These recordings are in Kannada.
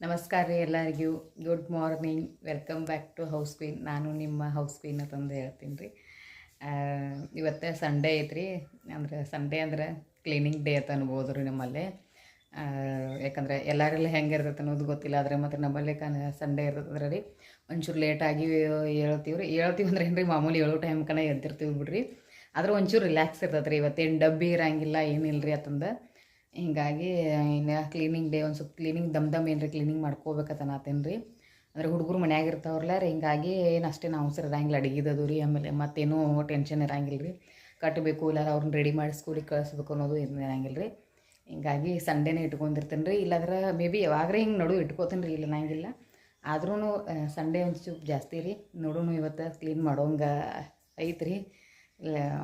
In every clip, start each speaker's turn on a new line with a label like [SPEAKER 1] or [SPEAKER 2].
[SPEAKER 1] ನಮಸ್ಕಾರ ರೀ ಎಲ್ಲರಿಗೂ. Good morning, welcome back to house queen. ನಾನು ನಿಮ್ಮ ಹೌಸ್ ಕ್ವೀನ್ ಅಂತಂದು ಹೇಳ್ತೀನಿ ರೀ. ಇವತ್ತು ಸಂಡೇ ಐತ್ರಿ. ಸಂಡೇ ಅಂದ್ರೆ ಕ್ಲೀನಿಂಗ್ ಡೇ ಅಂತ ಅನ್ಬೋದು ರೀ ನಮ್ಮಲ್ಲಿ. ಯಾಕಂದರೆ ಎಲ್ಲರೆಲ್ಲ ಹೆಂಗೆ ಇರ್ತೈತೆ ಅನ್ನೋದು ಗೊತ್ತಿಲ್ಲ, ಆದರೆ ಮತ್ತು ನಮ್ಮಲ್ಲಿ ಸಂಡೇ ಇರ್ತದ್ರೆ ರೀ ಒಂಚೂರು ಲೇಟಾಗಿ ಹೇಳ್ತೀವಿ ರೀ. ಅಂದ್ರೆ ಏನು ರೀ, ಮಾಮೂಲಿ ಏಳು ಟೈಮ್ ಎದ್ದಿರ್ತೀವಿ ಬಿಡ್ರಿ. ಆದ್ರೆ ಒಂಚೂರು ರಿಲ್ಯಾಕ್ಸ್ ಇರ್ತೈತೆ ರೀ. ಇವತ್ತೇನು ಡಬ್ಬಿ ಇರಂಗಿಲ್ಲ, ಏನಿಲ್ಲ ರೀ ಅಂತಂದು. ಹಿಂಗಾಗಿ ಇನ್ನು ಕ್ಲೀನಿಂಗ್ ಡೇ ಒಂದು ಸ್ವಲ್ಪ ಕ್ಲೀನಿಂಗ್ ಏನು ರೀ ಕ್ಲೀನಿಂಗ್ ಮಾಡ್ಕೋಬೇಕಂತ ನಾತೇನು ರೀ. ಅಂದರೆ ಹುಡುಗರು ಮನ್ಯಾಗ ಇರ್ತಾವ್ರಲ್ಲ ರೀ, ಹಿಂಗಾಗಿ ಏನು ಅಷ್ಟೇನು ಅವಸರ ಇರಂಗಿಲ್ಲ ಅಡುಗೆದದು ರೀ. ಆಮೇಲೆ ಮತ್ತೇನೂ ಟೆನ್ಷನ್ ಇರಂಗಿಲ್ಲ ರೀ. ಕಟ್ಟಬೇಕು ಇಲ್ಲ ಅವ್ರನ್ನ ರೆಡಿ ಮಾಡಿ ಸ್ಕೂಲಿಗೆ ಕಳಿಸ್ಬೇಕು ಅನ್ನೋದು ಏನು ಇರಂಗಿಲ್ಲ ರೀ. ಹಿಂಗಾಗಿ ಸಂಡೇನೇ ಇಟ್ಕೊಂಡಿರ್ತೇನೆ ರೀ. ಇಲ್ಲಾಂದ್ರೆ ಮೇ ಬಿ ಯಾವಾಗ್ರೆ ಹಿಂಗೆ ನಡು ಇಟ್ಕೋತೀನಿ ರೀ, ಇಲ್ಲ ನಂಗಿಲ್ಲ. ಆದ್ರೂ ಸಂಡೇ ಒಂದು ಚೂಪ್ ಜಾಸ್ತಿ ರೀ. ನೋಡೋಣ ಇವತ್ತು ಕ್ಲೀನ್ ಮಾಡೋಂಗೆ ಐತ್ರಿ.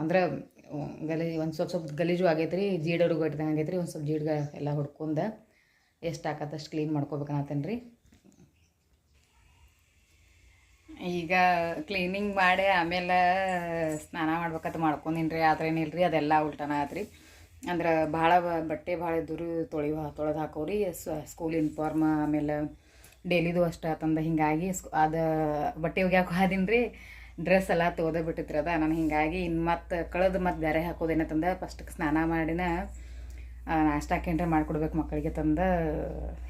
[SPEAKER 1] ಅಂದ್ರೆ ಒಂದು ಸ್ವಲ್ಪ ಗಲೀಜು ಆಗೈತೆ ರೀ. ಜೀಡೋರು ಗಟ್ಟಿದಂಗೆ ಆಗೈತೆ ರೀ. ಒಂದು ಸ್ವಲ್ಪ ಜೀಡ್ಗ ಎಲ್ಲ ಹುಡ್ಕೊಂಡು ಎಷ್ಟು ಹಾಕತ್ತಷ್ಟು ಕ್ಲೀನ್ ಮಾಡ್ಕೋಬೇಕನ್ನತ್ತೇನೆ ರೀ. ಈಗ ಕ್ಲೀನಿಂಗ್ ಮಾಡಿ ಆಮೇಲೆ ಸ್ನಾನ ಮಾಡ್ಬೇಕಂತ ಮಾಡ್ಕೊಂಡೀನಿ ರೀ. ಆದ್ರೆ ಏನಿಲ್ಲ ರೀ, ಅದೆಲ್ಲ ಉಲ್ಟನ ಆತ್ರಿ. ಅಂದ್ರೆ ಭಾಳ ಬಟ್ಟೆ ಭಾಳ ಇದ್ದು ತೊಳೆದು ಹಾಕೋರಿ. ಸ್ಕೂಲ್ ಯೂನಿಫಾರ್ಮ್ ಆಮೇಲೆ ಡೈಲಿದು ಅಷ್ಟು ಆತಂದ. ಹಿಂಗಾಗಿ ಅದು ಬಟ್ಟೆ ಒಗ್ಯಾಕೆ ಹಾದೀನಿ ರೀ. ಡ್ರೆಸ್ ಎಲ್ಲ ತೊಗೊದೇ ಬಿಟ್ಟಿತ್ತು ಅದ ನಾನು. ಹಿಂಗಾಗಿ ಇನ್ನು ಮತ್ತೆ ಬೇರೆ ಹಾಕೋದೇನಂತಂದ ಫಸ್ಟಿಗೆ ಸ್ನಾನ ಮಾಡಿನ ನಾಷ್ಟಾಕ್ಕೆ ಏನಾರ ಮಾಡಿಕೊಡ್ಬೇಕು ಮಕ್ಕಳಿಗೆ ತಂದು.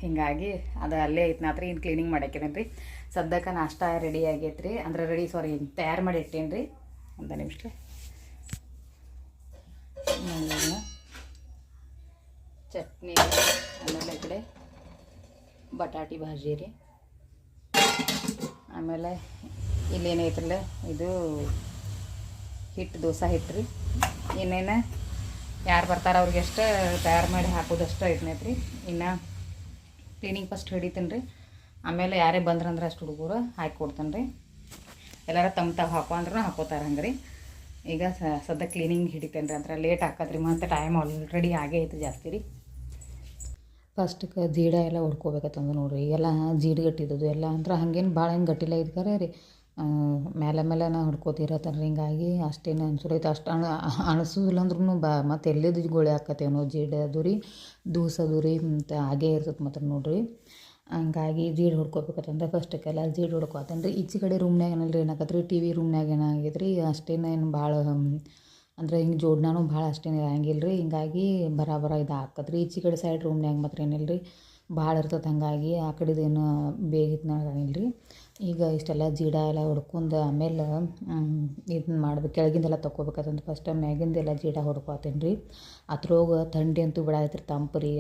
[SPEAKER 1] ಹಿಂಗಾಗಿ ಅದು ಅಲ್ಲೇ ಐತೆ ನಾತ್ರಿ. ಇನ್ನು ಕ್ಲೀನಿಂಗ್ ಮಾಡಾಕಿದೇನೆ ರೀ. ಸದ್ಯಕ್ಕೆ ನಾಷ್ಟ ರೆಡಿ ಆಗೈತೆ ರೀ. ತಯಾರು ಮಾಡಿ ಇಟ್ಟೇನಿ ರೀ. ಒಂದು ನಿಮಿಷ ಚಟ್ನಿ, ಆಮೇಲೆ ಈ ಕಡೆ ಬಟಾಟಿ ಭಾಜಿ ರೀ. ಆಮೇಲೆ ಇಲ್ಲೇನೈತ್ರಲ್ಲ, ಇದು ಹಿಟ್ಟು ದೋಸೆ ಹಿಟ್ಟು ರೀ. ಇನ್ನೇನು ಯಾರು ಬರ್ತಾರೆ ಅವ್ರಿಗೆ ಎಷ್ಟು ತಯಾರು ಮಾಡಿ ಹಾಕೋದಷ್ಟು ಐತನೈತೆ ರೀ. ಇನ್ನು ಕ್ಲೀನಿಂಗ್ ಫಸ್ಟ್ ಹಿಡಿತೀನಿ ರೀ. ಆಮೇಲೆ ಯಾರೇ ಬಂದ್ರಂದ್ರೆ ಅಷ್ಟು ಹುಡುಗರು ಹಾಕಿ ಕೊಡ್ತಾನೆ ರೀ. ಎಲ್ಲಾರು ತಮ್ಮ ಹಾಕೋ ಅಂದ್ರೂ ಹಾಕೋತಾರೆ ಹಂಗೆ ರೀ. ಈಗ ಸದ್ಯ ಕ್ಲೀನಿಂಗ್ ಹಿಡಿತೇನೆ ರೀ. ಅಂದ್ರೆ ಲೇಟ್ ಹಾಕದ್ರಿ, ಮತ್ತು ಟೈಮ್ ಆಲ್ರೆಡಿ ಆಗೇ ಐತೆ ಜಾಸ್ತಿ ರೀ. ಫಸ್ಟಿಗೆ ಜೀಡ ಎಲ್ಲ ಹೊಡ್ಕೋಬೇಕತ್ತಂದು ನೋಡಿರಿ. ಈಗೆಲ್ಲ ಜೀಡ್ಗಟ್ಟಿದ್ದು ಎಲ್ಲ ಅಂದ್ರೆ ಹಂಗೇನು ಭಾಳ ಏನು ಗಟ್ಟಿಲ್ಲ ಇದ್ಕಾರೆ ರೀ. ಮೇಲೆ ನಾ ಹೊಡ್ಕೋತಿರತ್ತಾರ. ಹಿಂಗಾಗಿ ಅಷ್ಟೇನು ಅನ್ಸೋರೈತೆ. ಅಷ್ಟು ಅನಿಸೋದಿಲ್ಲ ಅಂದ್ರೂ ಮತ್ತು ಎಲ್ಲಿದ್ದು ಗೋಳಿ ಹಾಕತ್ತೇನೋ ಜೀಡದು ರೀ, ದೂಸದು ರೀ, ಮತ್ತು ಹಾಗೇ ಇರ್ತದೆ ಮತ್ತು ನೋಡಿರಿ. ಹಂಗಾಗಿ ಜೀಡು ಹೊಡ್ಕೋಬೇಕತ್ತಂದ್ರೆ ಫಸ್ಟಕ್ಕೆಲ್ಲ ಜೀಡು ಹೊಡ್ಕೋತೇನೆ ರೀ. ಈಚೆ ಕಡೆ ರೂಮ್ನಾಗ ಏನಲ್ಲ ರೀ ಏನಾಗತ್ತೆ ರೀ, ಟಿ ವಿ ರೂಮ್ನಾಗ ಏನಾಗೈತೆ ರೀ, ಅಷ್ಟೇನು ಭಾಳ ಅಂದರೆ ಹಿಂಗೆ ಜೋಡ್ನಾನು ಭಾಳ ಅಷ್ಟೇನು ಇರಂಗಿಲ್ಲ ರೀ. ಹಿಂಗಾಗಿ ಬರಾಬರ ಇದು ಹಾಕತ್ರಿ. ಈಚೆ ಕಡೆ ಸೈಡ್ ರೂಮ್ನಾಗ ಮಾತ್ರ ಏನಿಲ್ಲ ರೀ, ಭಾಳ ಇರ್ತದೆ. ಹಾಗಾಗಿ ಆ ಕಡೆದೇನು ಬೇಗಿತ್ನಾಗಿಲ್ಲ ರೀ. ಈಗ ಇಷ್ಟೆಲ್ಲ ಜೀಡ ಎಲ್ಲ ಹೊಡ್ಕೊಂಡು ಆಮೇಲೆ ಇದನ್ನ ಮಾಡ್ಬೇಕು. ಕೆಳಗಿಂದೆಲ್ಲ ತೊಗೋಬೇಕಂತಂದು ಫಸ್ಟ್ ಮ್ಯಾಗಿಂದೆಲ್ಲ ಜೀಡ ಹೊಡ್ಕೊತೀನಿ ರೀ. ಅದ್ರೋಗ ಥಂಡಿ ಅಂತೂ ಬಿಡಾಯ್ತು ರೀ, ತಂಪು ರೀ.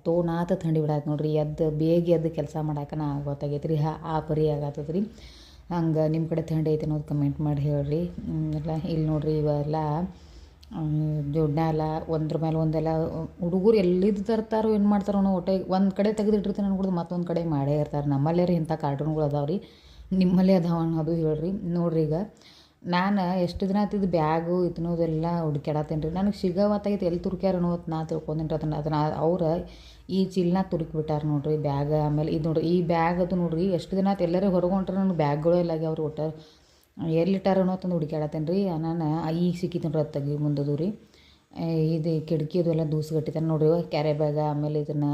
[SPEAKER 1] ತೋನಾತ ಥಂಡಿ ಬಿಡಾಯ್ತು ನೋಡಿರಿ. ಬೇಗ ಕೆಲಸ ಮಾಡಾಕನ ಗೊತ್ತಾಗೈತೆ ರೀ. ಆ ಪರಿ ಆಗತ್ತದ ರೀ. ಹಂಗೆ ನಿಮ್ಮ ಕಡೆ ಥಂಡಿ ಐತೆ ಅನ್ನೋದು ಕಮೆಂಟ್ ಮಾಡಿ ಹೇಳ್ರಿ. ಎಲ್ಲ ಇಲ್ಲಿ ನೋಡಿರಿ, ಇವೆಲ್ಲ ಜೋಡಣೆ ಎಲ್ಲ ಒಂದ್ರ ಮೇಲೆ ಒಂದೆಲ್ಲ ಹುಡುಗರು ಎಲ್ಲಿದ್ದು ತರ್ತಾರೋ ಏನು ಮಾಡ್ತಾರೋ ಒಟ್ಟೆ ಒಂದು ಕಡೆ ತೆಗೆದಿಟ್ಟಿರ್ತೀನಿ ಅನ್ಕೊಡ್ದು ಮತ್ತೊಂದು ಕಡೆ ಮಾಡೇ ಇರ್ತಾರೆ. ನಮ್ಮಲ್ಲೇ ರೀ ಇಂಥ ಕಾರ್ಟೂನ್ಗಳು ಅದಾವೆ ರೀ. ನಿಮ್ಮಲ್ಲೇ ಅದಾವ ಅನ್ನೋದು ಹೇಳ್ರಿ. ನೋಡಿರಿ, ಈಗ ನಾನು ಎಷ್ಟು ದಿನ ಆಯ್ತಿದ್ದು ಬ್ಯಾಗು ಇದನ್ನೋದೆಲ್ಲ ಹುಡುಕ್ಯಾಡತ್ತೇನೆ ರೀ. ನನಗೆ ಸಿಗೋವತ್ತಾಗೈತೆ ಎಲ್ಲಿ ತುರ್ಕ್ಯಾರ ಅನ್ನೋದು ನಾ ತಿಳ್ಕೊಂಡಿನಿ ರೀ. ಅದನ್ನು ಅವ್ರು ಈ ಚೀಲನ ತುರುಕ್ಬಿಟ್ಟಾರ ನೋಡಿರಿ ಬ್ಯಾಗ್. ಆಮೇಲೆ ಇದು ನೋಡಿರಿ, ಈ ಬ್ಯಾಗ್ ಅದು ನೋಡಿರಿ ಎಷ್ಟು ದಿನ ಆಯ್ತು ಎಲ್ಲರೂ ಹೊರಗೆ ಹೊಂಟ್ರೆ ನನಗೆ ಬ್ಯಾಗ್ಗಳು ಎಲ್ಲ ಅವ್ರು ಒಟ್ಟು ಎಲ್ಲಿಟ್ಟಾರ ಅನ್ನೋತಂದು ಹುಡುಕ್ಯಾಡತ್ತೇನೆ ರೀ. ನಾನು ಈಗ ಸಿಕ್ಕಿತ್ತು ನೋಡ್ರಿ, ಅದು ತೆಗಿ ಮುಂದದು ರೀ. ಇದು ಕಿಟಕಿದು ಎಲ್ಲ ದೂಸ್ಗಟ್ಟಿದ್ದಾನೆ ನೋಡ್ರಿ ಕ್ಯಾರೆ ಬ್ಯಾಗ. ಆಮೇಲೆ ಇದನ್ನು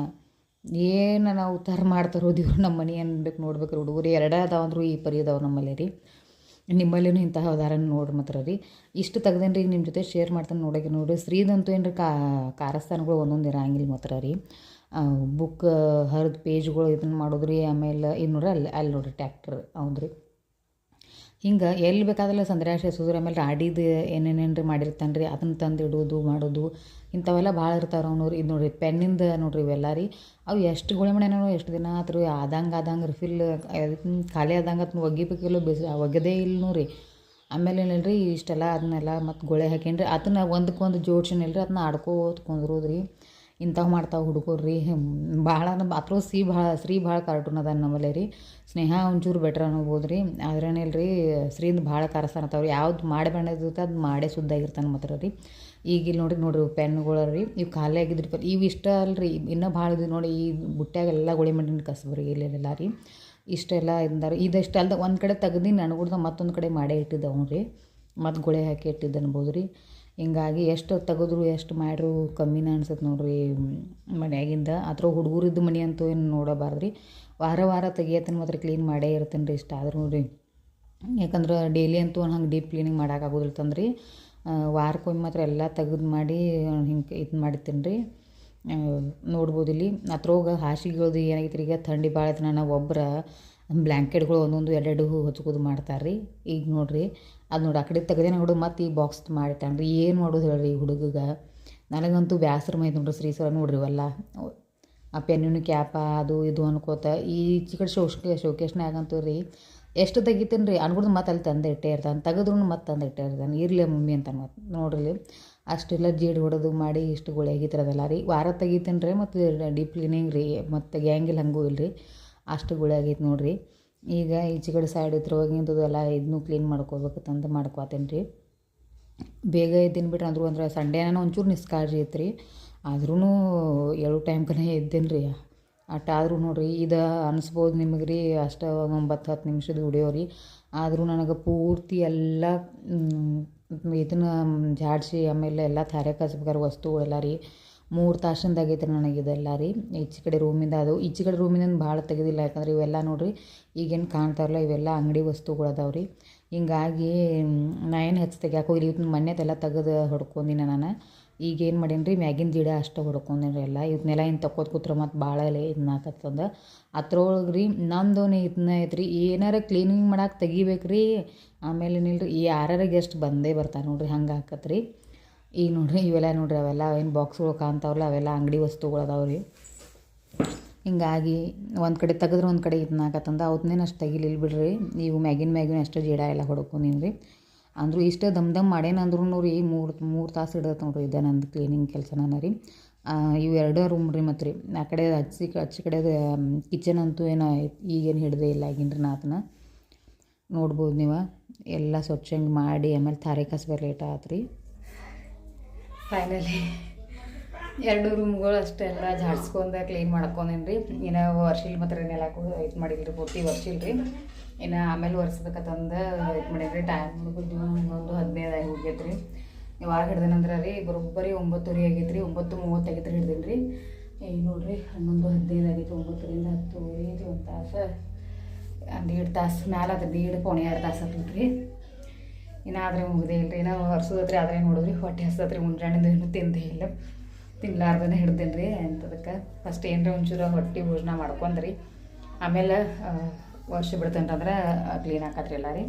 [SPEAKER 1] ಏನು ನಾವು ಉತ್ತಾರ ಮಾಡ್ತಾರೋ ದೇವ್ರು ನಮ್ಮ ಮನೆ ಅನ್ಬೇಕು. ನೋಡ್ಬೇಕು ಹುಡುಗರು ಎರಡೇ ಅದಾವಂದ್ರು ಈ ಪರಿ ಅದಾವೆ ನಮ್ಮಲ್ಲಿ ರೀ. ನಿಮ್ಮಲ್ಲಿನೂ ಇಂತಹ ಉದಾಹರಣೆ ನೋಡಿ ಮಾತ್ರ ರೀ. ಇಷ್ಟು ತೆಗ್ದೇನೆ ರೀ, ನಿಮ್ಮ ಜೊತೆ ಶೇರ್ ಮಾಡ್ತಾನೆ ನೋಡೋಕೆ. ನೋಡಿರಿ ಸ್ತ್ರೀದಂತೂ ಏನು ರೀ ಕಾರಸ್ಥಾನಗಳು ಒಂದೊಂದು ಇರಂಗಿಲ್ಲ ಮಾತ್ರ ರೀ. ಬುಕ್ ಹರಿದು ಪೇಜ್ಗಳು ಇದನ್ನು ಮಾಡೋದ್ರಿ. ಆಮೇಲೆ ಇದು ನೋಡ್ರಿ, ಅಲ್ಲಿ ನೋಡ್ರಿ ಟ್ಯಾಕ್ಟ್ರ್ ಹೌದು ರೀ. ಹಿಂಗೆ ಎಲ್ಲಿ ಬೇಕಾದಲ್ಲ ಸಂದ್ರಾಶೆ ಸುದ್ರೆ. ಆಮೇಲೆ ರಾಡಿದು ಏನೇನೇನು ರೀ ಮಾಡಿರ್ತಾನೆ ರೀ, ಅದನ್ನು ತಂದು ಇಡೋದು ಮಾಡೋದು ಇಂಥವೆಲ್ಲ ಭಾಳ ಇರ್ತಾವೆ ಅವ್ನವ್ರು. ಇದು ನೋಡಿರಿ ಪೆನ್ನಿಂದ ನೋಡಿರಿ ಇವೆಲ್ಲ ರೀ. ಅವು ಎಷ್ಟು ಗೋಳೆ ಮಾಡ್ಯಾನೋ, ಎಷ್ಟು ದಿನ ಆತ್ರಿ. ಆದಂಗೆ ರಿಫಿಲ್ ಖಾಲಿ ಆದಂಗೆ ಅದನ್ನ ಒಗಿಬೇಕಿಲ್ಲ, ಒಗೆದೇ ಇಲ್ಲ ರೀ. ಆಮೇಲೆ ಏನಿಲ್ಲ ರೀ, ಇಷ್ಟೆಲ್ಲ ಅದನ್ನೆಲ್ಲ ಮತ್ತು ಗೊಳೆ ಹಾಕೇನಿ ರೀ. ಅದನ್ನ ಒಂದಕ್ಕೊಂದು ಜೋಡ್ಸಿನಿಲ್ಲ ರೀ, ಅದನ್ನ ಆಡ್ಕೋತ ಕುಂದ್ರೋದು ರೀ. ಇಂಥವು ಮಾಡ್ತಾವೆ ಹುಡುಗರು ರೀ. ಭಾಳ ಅತ್ರ ಶ್ರೀ ಭಾಳ ಕಾರ್ಟೂನ್ ಅದ ನಮ್ಮಲ್ಲೇ ರೀ. ಸ್ನೇಹ ಒಂಚೂರು ಬೆಟ್ರ್ ಅನ್ಬೋದು ರೀ. ಆದ್ರೇನಿಲ್ಲ ರೀ, ಶ್ರೀಂದು ಭಾಳ ಕಾರಸ್ಥಾನತ್ತವ್ರು. ಯಾವ್ದು ಮಾಡಿ ಬಣ್ಣದಿರುತ್ತೆ ಅದು ಮಾಡೇ ಸುದ್ದಾಗಿರ್ತಾನೆ ಮಾತ್ರ ರೀ. ಈಗ ಇಲ್ಲಿ ನೋಡಿರಿ ಪೆನ್ಗಳು ರೀ, ಇವು ಖಾಲಿ ಆಗಿದ್ರಿ. ಇವು ಇಷ್ಟ ಅಲ್ರಿ, ಇನ್ನೂ ಭಾಳ ಇದು ನೋಡಿ. ಈ ಬುಟ್ಟ್ಯಾಗೆಲ್ಲ ಗೊಳೆ ಮಾಡಿನ ಕಸಬ್ರಿ ಇಲ್ಲೆಲ್ಲ ರೀ. ಇಷ್ಟೆಲ್ಲ ಇದ್ದಾರೆ. ಇದಷ್ಟು ಅಲ್ದ ಒಂದು ಕಡೆ ತೆಗ್ದು ನನಗುಡ್ದ ಮತ್ತೊಂದು ಕಡೆ ಮಾಡೇ ಇಟ್ಟಿದ್ದವು ರೀ. ಮತ್ತು ಗೊಳೆ ಹಾಕಿ ಇಟ್ಟಿದ್ದು ಅನ್ಬೋದು ರೀ. ಹಿಂಗಾಗಿ ಎಷ್ಟು ತೆಗೆದ್ರು ಎಷ್ಟು ಮಾಡ್ರು ಕಮ್ಮಿನ ಅನ್ಸುತ್ತೆ ನೋಡಿರಿ ಮನ್ಯಾಗಿಂದ. ಅಥವಾ ಹುಡುಗರಿದ್ದು ಮನೆ ಅಂತೂ ಏನು ನೋಡಬಾರ್ದು ರೀ. ವಾರ ವಾರ ತೆಗಿಯತ್ತೇನೆ ಮಾತ್ರ ಕ್ಲೀನ್ ಮಾಡೇ ಇರ್ತೇನೆ ರೀ. ಇಷ್ಟ ಆದ್ರೂ ನೋಡಿರಿ, ಯಾಕಂದ್ರೆ ಡೈಲಿ ಅಂತೂ ಹಂಗೆ ಡೀಪ್ ಕ್ಲೀನಿಂಗ್ ಮಾಡೋಕ್ಕಾಗೋದಿಲ್ಲ ತಂದ್ರಿ. ವಾರಕ್ಕೊಮ್ಮೆ ಮಾತ್ರ ಎಲ್ಲ ತೆಗೆದು ಮಾಡಿ ಹಿಂಗೆ ಇದು ಮಾಡಿರ್ತೀನಿ ರೀ. ನೋಡ್ಬೋದು ಇಲ್ಲಿ ಅದ್ರೊಳಗೆ ಹಾಸಿಗೆಗಳದು ಏನಾಗೈತೆ ರೀ, ಈಗ ಥಂಡಿ ಭಾಳ ಐತೆ. ನಾನು ಒಬ್ಬರ ಬ್ಲ್ಯಾಂಕೆಟ್ಗಳು ಒಂದೊಂದು ಎರಡೆರಡು ಹೊಚ್ಕೋದು ಮಾಡ್ತಾರೆ ರೀ. ಈಗ ನೋಡಿರಿ ಅದು ನೋಡಿ ಆ ಕಡೆ ತೆಗೆದೇ ನೋಡು, ಮತ್ತು ಈ ಬಾಕ್ಸ್ ಮಾಡಿಟ್ಟಾನೆ ರೀ. ಏನು ಮಾಡೋದು ಹೇಳ್ರಿ ಈ ಹುಡುಗಗೆ. ನನಗಂತೂ ಬ್ಯಾಸರ ಮೈದು ನೋಡ್ರಿ. ಶ್ರೀಸರ ನೋಡ್ರಿ ಅವೆಲ್ಲ ಆ ಪೆನ್ನಿನ ಕ್ಯಾಪ ಅದು ಇದು ಅನ್ಕೋತ ಈ ಚಿಕಡೆ ಶೋಕೇಶ್ನಾಗಂತೂ ರೀ ಎಷ್ಟು ತೆಗಿತೀನಿ ರೀ ಅನ್ಬಿಡ್ದು ಮತ್ತೆ ಅಲ್ಲಿ ತಂದೆ ಇಟ್ಟೇ ಇರ್ತಾನೆ. ತೆಗೆದ್ರೂ ಮತ್ತೆ ತಂದು ಇಟ್ಟೇ ಇರ್ತಾನೆ. ಇರಲಿ ಮಮ್ಮಿ ಅಂತ ಮತ್ತೆ ನೋಡ್ರಿ ಅಷ್ಟೆಲ್ಲ ಜೀಡ್ ಹೊಡೆದು ಮಾಡಿ ಇಷ್ಟು ಗುಳಿಯಾಗಿತ್ತಿರದಲ್ಲ ರೀ. ವಾರ ತೆಗಿತೀನಿ ರೀ ಮತ್ತು ಡೀಪ್ ಕ್ಲೀನಿಂಗ್ ರೀ, ಮತ್ತು ತೆಗಿಯಂಗಿಲ್ಲ ಹಂಗೂ ಇಲ್ಲ ರೀ. ಅಷ್ಟು ಗುಳಿಯಾಗೈತೆ ನೋಡಿರಿ. ಈಗ ಈಚೆಕಡೆ ಸೈಡ್ ಇದ್ರೊಳಗಿಂದು ಎಲ್ಲ ಇದನ್ನು ಕ್ಲೀನ್ ಮಾಡ್ಕೋಬೇಕಂತಂದು ಮಾಡ್ಕೋತೀನಿ ರೀ. ಬೇಗ ಎದ್ದೀನಿ ಬಿಟ್ರೆ ಅಂದರೂ ಅಂದ್ರೆ ಸಂಡೇನ ಒಂಚೂರು ನಿಸ್ಕಾಳಜಿ ಐತೆ ರೀ. ಆದ್ರೂ ಏಳು ಟೈಮ್ಕನೇ ಎದ್ದೇನೆ ರೀ. ಆದರೂ ನೋಡಿರಿ ಇದು ಅನಿಸ್ಬೋದು ನಿಮಗೆ ರೀ ಅಷ್ಟು 9-10 ನಿಮಿಷದ ವಿಡಿಯೋ ರೀ. ಆದರೂ ನನಗೆ ಪೂರ್ತಿ ಎಲ್ಲ ಇದನ್ನು ಜಾಡಿಸಿ ಆಮೇಲೆ ಎಲ್ಲ ಥಾರೆ ಕಚ್ಬೇಕಾದ್ರೆ ವಸ್ತುಗಳೆಲ್ಲ ರೀ 3 ತಾಸಿಂದಾಗೈತೆ ನನಗಿದೆಲ್ಲ ರೀ. ಈಚೆ ಕಡೆ ರೂಮಿಂದ ಅದು ಈಚೆ ಕಡೆ ರೂಮಿಂದ ಭಾಳ ತೆಗೆದಿಲ್ಲ, ಯಾಕಂದ್ರೆ ಇವೆಲ್ಲ ನೋಡಿರಿ ಈಗೇನು ಕಾಣ್ತಾರಲ್ಲ ಇವೆಲ್ಲ ಅಂಗಡಿ ವಸ್ತುಗಳು ಅದಾವೆ ರೀ. ಹಿಂಗಾಗಿ ನಾ ಏನು ಹೆಚ್ಚು ತೆಗಿಯಾಕೆ ಹೋಗಿಲ್ಲ. ಇವತ್ತು ಮೊನ್ನೆದೆಲ್ಲ ತೆಗೆದು ಹೊಡ್ಕೊಂಡಿನಿ ನಾನು. ಈಗೇನು ಮಾಡೀನಿ ರೀ ಮ್ಯಾಗಿನ ಗಿಡ ಅಷ್ಟು ಹೊಡ್ಕೊಂಡೀನಿ ರೀ ಎಲ್ಲ. ಇವನ್ನೆಲ್ಲ ಇನ್ನು ತಕ್ಕೋತ ಕೂತ್ರೆ ಮತ್ತು ಭಾಳ ಇದನ್ನ ಆಕತ್ತಂದು ಅದ್ರೊಳಗೆ ರೀ ನಮ್ದು ಇದನ್ನ ಐತೆ ರೀ. ಏನಾರ ಕ್ಲೀನಿಂಗ್ ಮಾಡಕ್ಕೆ ತೆಗಿಬೇಕು ರೀ. ಆಮೇಲೆ ಏನಿಲ್ಲ ರೀ ಯಾರು ಗೆಸ್ಟ್ ಬಂದೇ ಬರ್ತಾರೆ ನೋಡಿರಿ, ಹಂಗೆ ಆಕತ್ತೆ ರೀ. ಈಗ ನೋಡಿರಿ ಇವೆಲ್ಲ ನೋಡಿರಿ ಅವೆಲ್ಲ ಏನು ಬಾಕ್ಸ್ಗಳು ಕಾಣ್ತಾವಲ್ಲ ಅವೆಲ್ಲ ಅಂಗಡಿ ವಸ್ತುಗಳು ಅದಾವೆ ರೀ. ಹಿಂಗಾಗಿ ಒಂದು ಕಡೆ ತೆಗೆದ್ರೆ ಒಂದು ಕಡೆ ಇದನ್ನ ಆಕತ್ತಂದು ಅವತ್ತೇನು ಅಷ್ಟು ತೆಗಿಲಿಲ್ಲ ಬಿಡ್ರಿ. ಇವು ಮ್ಯಾಗಿನ ಅಷ್ಟು ಜೀಡ ಎಲ್ಲ ಹೊಡ್ಕೊಂಡೀನಿ ರೀ. ಅಂದರೂ ಇಷ್ಟೇ ದಮ್ ಮಾಡೇನಂದ್ರೂ ರೀ 3 ತಾಸು ಹಿಡಿದತ್ತೆ ನೋಡಿರಿ. ಇದೆ ನಂದು ಕ್ಲೀನಿಂಗ್ ಕೆಲಸನ ರೀ. ಇವು 2 ರೂಮ್ ರೀ. ಮತ್ತು ರೀ ಆ ಕಡೆ ಹಚ್ಚಿ ಕಡೆದು ಕಿಚನ್ ಅಂತೂ ಏನೋ ಈಗೇನು ಹಿಡ್ದೇ ಇಲ್ಲ ಆಗಿನ್ರಿ ನಾತನ. ನೋಡ್ಬೋದು ನೀವು ಎಲ್ಲ ಸ್ವಚ್ಛಂಗೆ ಮಾಡಿ ಆಮೇಲೆ ಥಾರೆ ಕಸ್ಬರ್ ಲೇಟ್ ಆಯ್ತು ರೀ. ಫೈನಲಿ 2 ರೂಮ್ಗಳು ಅಷ್ಟೆಲ್ಲ ಜಾಡ್ಸ್ಕೊಂಡು ಕ್ಲೀನ್ ಮಾಡ್ಕೊಂಡೇನಿ ರೀ. ಇನ್ನು ವರ್ಷಿಲ್ ಮಾತ್ರ ನೆಲಕ್ಕೂ ಇದು ಮಾಡಿಲ್ಲ ರೀ, ಪೂರ್ತಿ ವರ್ಷಿಲ್ಲ ರೀ. ಇನ್ನು ಆಮೇಲೆ ಒರೆಸ್ಬೇಕಂತಂದು ಇದು ಮಾಡೀನಿ ರೀ. ಟೈಮ್ ನೋಡ್ಬೋದು 11:15 ಆಗಿ ಹೋಗೈತೆ ರೀ. ಯಾವಾಗ ಹಿಡ್ದೇನಂದ್ರೆ ರೀ ಬರೋಬ್ಬರಿ 9:30 ಆಗೈತೆ ರೀ. 9:30 ಆಗೈತೆ ರೀ ಹಿಡ್ದೀನಿ ರೀ. ಈಗ ನೋಡಿರಿ 11:15 ಆಗೈತೆ. 9ರಿಂದ 10 ಇದು 1 ತಾಸು 1.5 ತಾಸು ಮ್ಯಾಲೆ ಅದು 1.5 ಪೌಣೆ 2 ತಾಸು ಆಗ್ತೈತೆ ರೀ. ಇನ್ನು ಆದರೆ ಮುಗ್ದೇ ಇಲ್ಲ ರೀ. ಇನ್ನೂ ಒರೆಸೋದತ್ರಿ ಆದರೆ ನೋಡಿದ್ರಿ ಹೊಟ್ಟೆ ಹಸ್ತತ್ರಿ. ಮುಂಜಾನೆಯಿಂದ ಇನ್ನೂ ತಿಂದೇ ಇಲ್ಲ, ತಿನ್ಲಾರ್ದೇ ಹಿಡ್ದೇನೆ ರೀ. ಅಂಥದಕ್ಕೆ ಫಸ್ಟ್ ಏನರ ಒಂಚೂರು ಹೊಟ್ಟೆ ಭೋಜನ ಮಾಡ್ಕೊಂಡ್ರಿ ಆಮೇಲೆ ವರ್ಷ ಬಿಡ್ತೇನೆ ಕ್ಲೀನ್ ಹಾಕತ್ರಿ ಎಲ್ಲ ರೀ.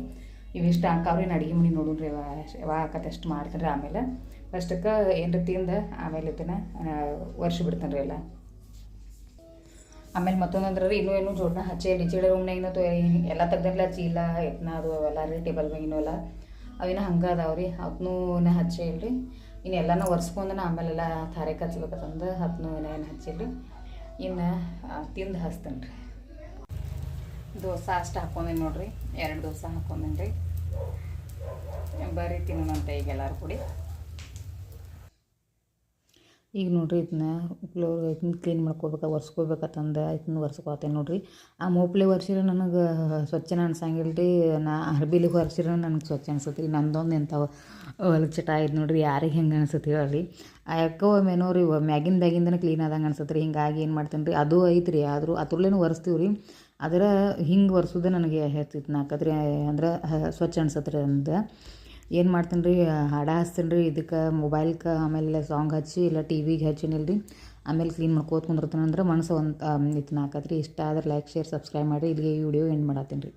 [SPEAKER 1] ಇವಿಷ್ಟು ಹಾಕಾವ್ರಿ. ಇನ್ನು ಅಡುಗೆ ಮನೆ ನೋಡ್ರಿ ಯಾವಾಗ ಹಾಕತ್ತೆ ಅಷ್ಟು ಮಾಡ್ತೇನೆ ರೀ. ಆಮೇಲೆ ಫಸ್ಟಕ್ಕೆ ಏನರ ತಿಂದು ಆಮೇಲೆ ಇದನ್ನು ವರ್ಷ ಬಿಡ್ತೇನೆ ರೀ ಎಲ್ಲ. ಆಮೇಲೆ ಮತ್ತೊಂದಂದ್ರೆ ರೀ ಇನ್ನೂ ಜೋಡಣ ಹಚ್ಚಿ ಈಚೆಡೆ ರೂಮ್ನಾಗಿನ ಎಲ್ಲ ತೆಗ್ದಿಲ್ಲ ಚೀಲ ಎತ್ನ ಅದು ಅವೆಲ್ಲ ರೀ. ಟೇಬಲ್ ಮ್ಯಾಗಿನೂ ಎಲ್ಲ ಅವಿನ ಹಂಗೆ ಅದಾವೆ ರೀ. ಅದನ್ನೂ ಹಚ್ಚೇ ಇಲ್ರಿ. ಇನ್ನು ಎಲ್ಲನೂ ಒರೆಸ್ಕೊಂಡನ ಆಮೇಲೆಲ್ಲ ಥಾರೆ ಹಚ್ಬೇಕಂತಂದು ಅದನ್ನೂ ಏನು ಹಚ್ಚಿಲ್ರಿ. ಇನ್ನು ತಿಂದು ಹಚ್ತೇನೆ ರೀ. ದೋಸೆ ಅಷ್ಟು ಹಾಕ್ಕೊಂಡೇನಿ ನೋಡಿರಿ. 2 ದೋಸೆ ಹಾಕ್ಕೊಂಡೇನಿ ರೀ. ಬರೀ ತಿನ್ನೋಣಂತೆ ಈಗ ಎಲ್ಲರೂ ಕೂಡಿ. ಈಗ ನೋಡಿರಿ ಇದನ್ನ ಫ್ಲೋರ್ ಇದನ್ನ ಕ್ಲೀನ್ ಮಾಡ್ಕೋಬೇಕು ಒರೆಸ್ಕೋಬೇಕಂತಂದು ಇದನ್ನ ಒರೆಸ್ಕೊತೇನೆ ನೋಡಿರಿ. ಆ ಮೋಪ್ಲೆ ಒರೆಸಿದ್ರೆ ನನಗೆ ಸ್ವಚ್ಛನ ಅನ್ಸಂಗಿಲ್ಲ ರೀ. ನಾ ಅರ್ಬಿಲಿಗೆ ಒರೆಸಿದ್ರೆ ನನಗೆ ಸ್ವಚ್ಛ ಅನ್ಸುತ್ತೆ ರೀ. ನಂದೊಂದು ಎಂಥ ಹೊಲಕ್ಕೆ ಚಟ ಆಯ್ತು ನೋಡಿರಿ. ಯಾರಿಗೆ ಹೆಂಗೆ ಅನ್ಸುತ್ತೆ ಹೇಳ್ರಿ. ಯಾಕೋ ಮೆನೋ ರೀ ಮ್ಯಾಗಿಂದಾಗಿಂದನೇ ಕ್ಲೀನ್ ಆದಂಗೆ ಅನ್ಸುತ್ತೆ ರೀ. ಹಿಂಗಾಗಿ ಏನು ಮಾಡ್ತೇನೆ ರೀ ಅದು ಐತೆ ರೀ. ಆದರೂ ಅದ್ರಲ್ಲೇನು ಒರೆಸ್ತೀವಿ ರೀ. ಆದರೆ ಹಿಂಗೆ ಒರೆಸೋದೇ ನನಗೆ ಹೆಚ್ಚಿತ್ತು ನಾಲ್ಕದ್ರಿ ಅಂದ್ರೆ ಸ್ವಚ್ಛ ಅನ್ಸತ್ತೆ ರೀ. ಅಂದು ಏನು ಮಾಡ್ತೀನಿ ರೀ ಹಾಡು ಹಚ್ತೀನಿ ರೀ ಇದಕ್ಕೆ ಮೊಬೈಲ್ಗೆ. ಆಮೇಲೆ ಸಾಂಗ್ ಹಚ್ಚಿ ಇಲ್ಲ ಟಿವಿಗೆ ಹಚ್ಚಿನಿಲ್ಲ ರೀ. ಆಮೇಲೆ ಕ್ಲೀನ್ ಮಾಡ್ಕೋತ ಕುಂದಿರ್ತೀನಿ ಅಂದ್ರೆ ಮನಸ್ಸು ಒಂದು ಇದನ್ನ ಹಾಕತ್ರಿ. ಇಷ್ಟ ಆದ್ರೆ ಲೈಕ್ ಶೇರ್ ಸಬ್ಸ್ಕ್ರೈಬ್ ಮಾಡಿರಿ. ಇಲ್ಲಿಗೆ ಈ ವಿಡಿಯೋ ಎಂಡ್ ಮಾಡತ್ತೀನಿ ರೀ.